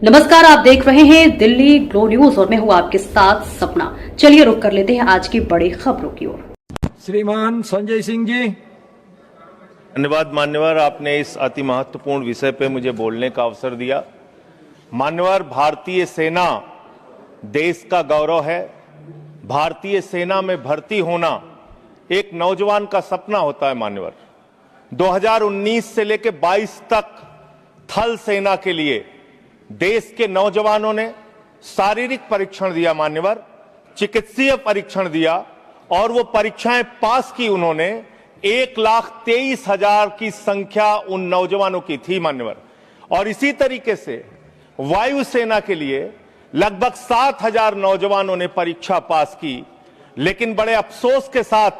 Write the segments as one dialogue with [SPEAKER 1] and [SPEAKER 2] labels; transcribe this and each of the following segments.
[SPEAKER 1] नमस्कार, आप देख रहे हैं दिल्ली ग्लो न्यूज और मैं हूं आपके साथ सपना। चलिए रुक कर लेते हैं आज की बड़ी खबरों की ओर।
[SPEAKER 2] श्रीमान संजय सिंह जी।
[SPEAKER 3] धन्यवाद मान्यवर, आपने इस अति महत्वपूर्ण विषय पे मुझे बोलने का अवसर दिया। मान्यवर, भारतीय सेना देश का गौरव है। भारतीय सेना में भर्ती होना एक नौजवान का सपना होता है। मान्यवर, 2019 से लेकर 22 तक थल सेना के लिए देश के नौजवानों ने शारीरिक परीक्षण दिया, मान्यवर, चिकित्सीय परीक्षण दिया और वो परीक्षाएं पास की उन्होंने। 1,23,000 की संख्या उन नौजवानों की थी, मान्यवर। और इसी तरीके से वायुसेना के लिए लगभग 7,000 नौजवानों ने परीक्षा पास की। लेकिन बड़े अफसोस के साथ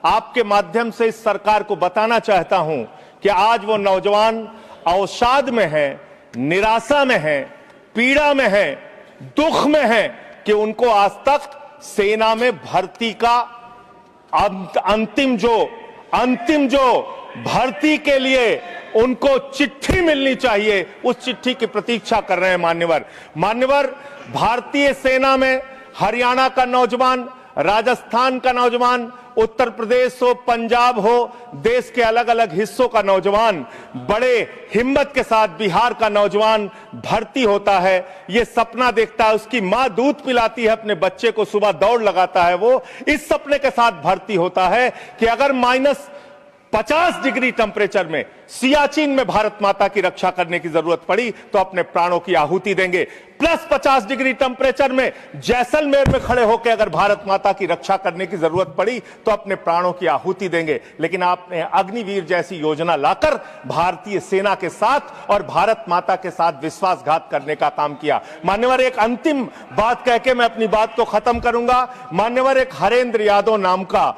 [SPEAKER 3] आपके माध्यम से इस सरकार को बताना चाहता हूं कि आज वो नौजवान अवसाद में है, निराशा में है, पीड़ा में है, दुख में है कि उनको आज तक सेना में भर्ती का अंतिम जो भर्ती के लिए उनको चिट्ठी मिलनी चाहिए, उस चिट्ठी की प्रतीक्षा कर रहे हैं। मान्यवर, भारतीय सेना में हरियाणा का नौजवान, राजस्थान का नौजवान, उत्तर प्रदेश हो, पंजाब हो, देश के अलग अलग हिस्सों का नौजवान बड़े हिम्मत के साथ, बिहार का नौजवान भर्ती होता है। ये सपना देखता है, उसकी मां दूध पिलाती है अपने बच्चे को, सुबह दौड़ लगाता है, वो इस सपने के साथ भर्ती होता है कि अगर -50 डिग्री टेम्परेचर में सियाचिन में भारत माता की रक्षा करने की जरूरत पड़ी तो अपने प्राणों की आहुति देंगे। +50 डिग्री टेम्परेचर में जैसलमेर में खड़े होकर अगर भारत माता की रक्षा करने की जरूरत पड़ी तो अपने प्राणों की आहुति देंगे। लेकिन आपने अग्निवीर जैसी योजना लाकर भारतीय सेना के साथ और भारत माता के साथ विश्वासघात करने का काम किया। मान्यवर, एक अंतिम बात कह के मैं अपनी बात को खत्म करूंगा। मान्यवर, एक हरेंद्र यादव नाम का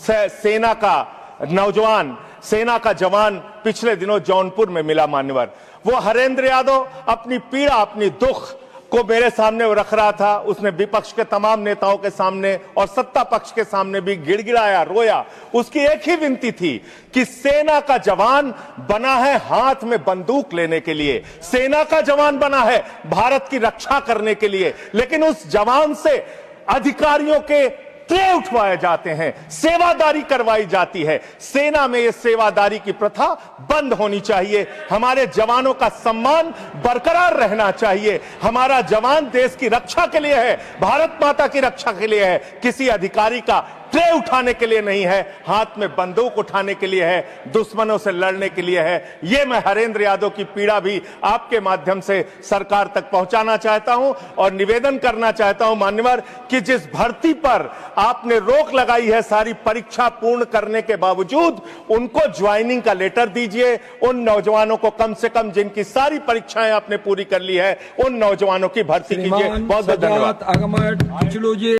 [SPEAKER 3] सेना का नौजवान, सेना का जवान पिछले दिनों जौनपुर में मिला। मान्यवर, वो हरेंद्र यादव अपनी पीड़ा, अपनी दुख को मेरे सामने रख रहा था। उसने विपक्ष के तमाम नेताओं के सामने और सत्ता पक्ष के सामने भी गिड़गिड़ाया, रोया। उसकी एक ही विनती थी कि सेना का जवान बना है हाथ में बंदूक लेने के लिए, सेना का जवान बना है भारत की रक्षा करने के लिए, लेकिन उस जवान से अधिकारियों के ट्रे उठवाए जाते हैं, सेवादारी करवाई जाती है। सेना में यह सेवादारी की प्रथा बंद होनी चाहिए। हमारे जवानों का सम्मान बरकरार रहना चाहिए। हमारा जवान देश की रक्षा के लिए है, भारत माता की रक्षा के लिए है, किसी अधिकारी का ट्रे उठाने के लिए नहीं है, हाथ में बंदूक उठाने के लिए है, दुश्मनों से लड़ने के लिए है। यह मैं हरेंद्र यादव की पीड़ा भी आपके माध्यम से सरकार तक पहुंचाना चाहता हूं और निवेदन करना चाहता हूं मान्यवर कि जिस भर्ती पर आपने रोक लगाई है सारी परीक्षा पूर्ण करने के बावजूद, उनको ज्वाइनिंग का लेटर दीजिए। उन नौजवानों को कम से कम जिनकी सारी परीक्षाएं आपने पूरी कर ली है, उन नौजवानों की भर्ती कीजिए। बहुत बहुत धन्यवाद।